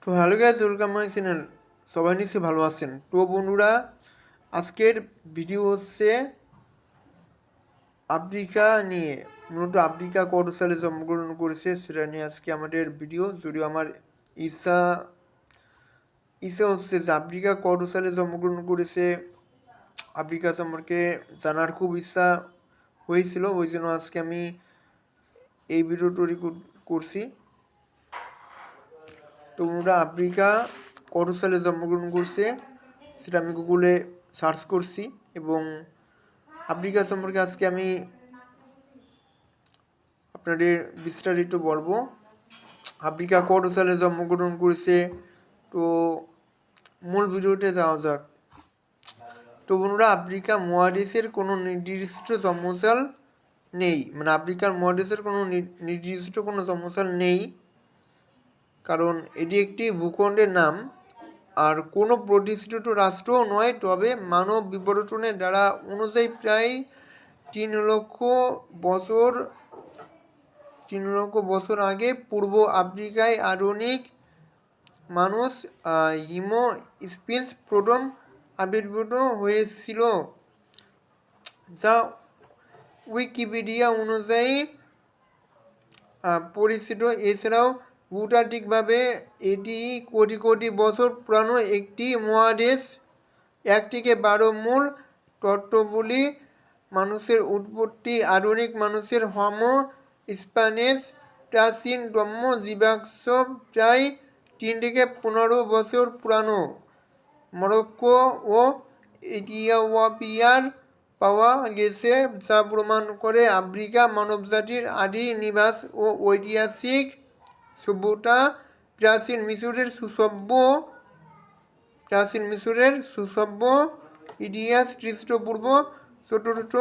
তো hello guys, welcome my channel. সবাই নিশ্চয়ই ভালো আছেন। তো বন্ধুরা, আজকের ভিডিও হচ্ছে আফ্রিকা নিয়ে। মূলত আফ্রিকা কত সালে জন্মগ্রহণ করেছে সেটা নিয়ে আজকে আমাদের ভিডিও। যদিও আমার ইচ্ছা ইচ্ছা হচ্ছে যে আফ্রিকা কত সালে জন্মগ্রহণ করেছে, আফ্রিকা সম্পর্কে জানার খুব ইচ্ছা হয়েছিল। ওই জন্য আজকে আমি এই ভিডিও তৈরি করছি। তো বন্ধুরা, আফ্রিকা কত সালে জন্মগ্রহণ করছে সেটা আমি গুগলে সার্চ করছি এবং আফ্রিকা সম্পর্কে আজকে আমি আপনাদের বিস্তারিত বলবো। আফ্রিকা কত সালে জন্মগ্রহণ করেছে, তো মূল ভিডিওতে যাওয়া যাক। তো বন্ধুরা, আফ্রিকা মহাদেশের কোনো নির্দিষ্ট জন্মসাল নেই, মানে আফ্রিকার মহাদেশের কোনো নির্দিষ্ট কোনো জন্মসাল নেই, কারণ এটি একটি ভূখণ্ডের নাম আর কোনো প্রতিষ্ঠিত রাষ্ট্রও নয়। তবে মানব বিবর্তনের দ্বারা অনুযায়ী প্রায় 3 লক্ষ বছর আগে পূর্ব আফ্রিকায় আধুনিক মানুষ হিমো স্পিন্স প্রথম আবির্ভূত হয়েছিল, যা উইকিপিডিয়া অনুযায়ী পরিচিত। এছাড়াও ভূতাত্ত্বিকভাবে এটি কোটি কোটি বছর পুরানো একটি মহাদেশ। 1 থেকে 12 মূল তত্ত্বগুলি মানুষের উৎপত্তি, আধুনিক মানুষের হোমো স্প্যানিশ, প্রাচীনতম জীবাশ্ম প্রায় 3 থেকে 15 বছর পুরানো মরক্কো ও ইথিওপিয়ার পাওয়া গেছে, যা প্রমাণ করে আফ্রিকা মানবজাতির আদি নিবাস ও ঐতিহাসিক সভ্যতা। প্রাচীন মিশরের সুসভ্য ইতিহাস খ্রিস্টপূর্ব 4শ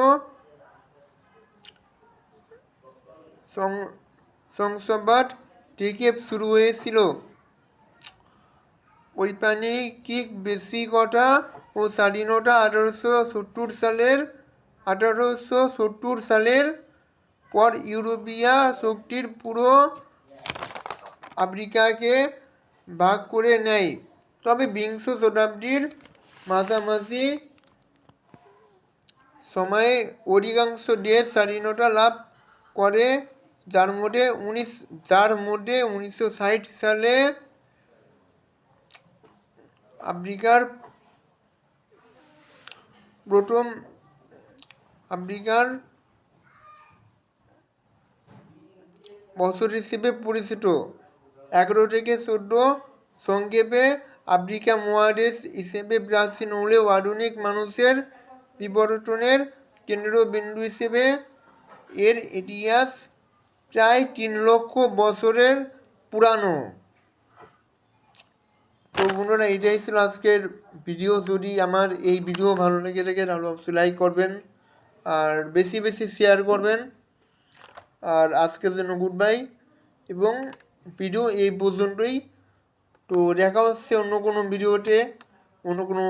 সংসবাদ থেকে শুরু হয়েছিল। ঔপনিবেশিক বেশিকতা ও স্বাধীনতা 1870 সালের পর ইউরোপীয় শক্তির পুরো আফ্রিকাকে ভাগ করে নেয়। তবে বিংশ শতাব্দীর মাঝামাঝি সময়ে অধিকাংশ দেশ স্বাধীনতা লাভ করে, যার মধ্যে 1960 সালে আফ্রিকার প্রথম বছর হিসেবে পরিচিত। 11 থেকে 14 সংক্ষেপে আফ্রিকা মহাদেশ হিসেবে প্রাচীন হলেও আধুনিক মানুষের বিবর্তনের কেন্দ্রবিন্দু হিসেবে এর ইতিহাস প্রায় 3 লক্ষ বছরের পুরানো। তো বন্ধুরা, এটাই ছিল আজকের ভিডিও। যদি আমার এই ভিডিও ভালো লেগে থাকে তাহলে অবশ্যই লাইক করবেন আর বেশি বেশি শেয়ার করবেন। আর আজকের জন্য গুড বাই এবং ভিডিও এই পর্যন্তই। তো দেখা হচ্ছে অন্য কোনো ভিডিওতে, অন্য কোনো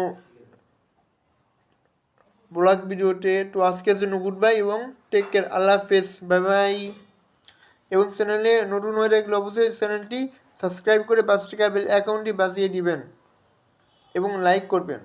ব্লগ ভিডিওতে। তো আজকের জন্য গুড বাই এবং টেক কেয়ার, আল্লাহ হাফেজ, বাই বাই। এবং চ্যানেলে নতুন হয়ে থাকলে অবশ্যই চ্যানেলটি সাবস্ক্রাইব করে 5 টাকা বেল অ্যাকাউন্টটি বাজিয়ে দিবেন এবং লাইক করবেন।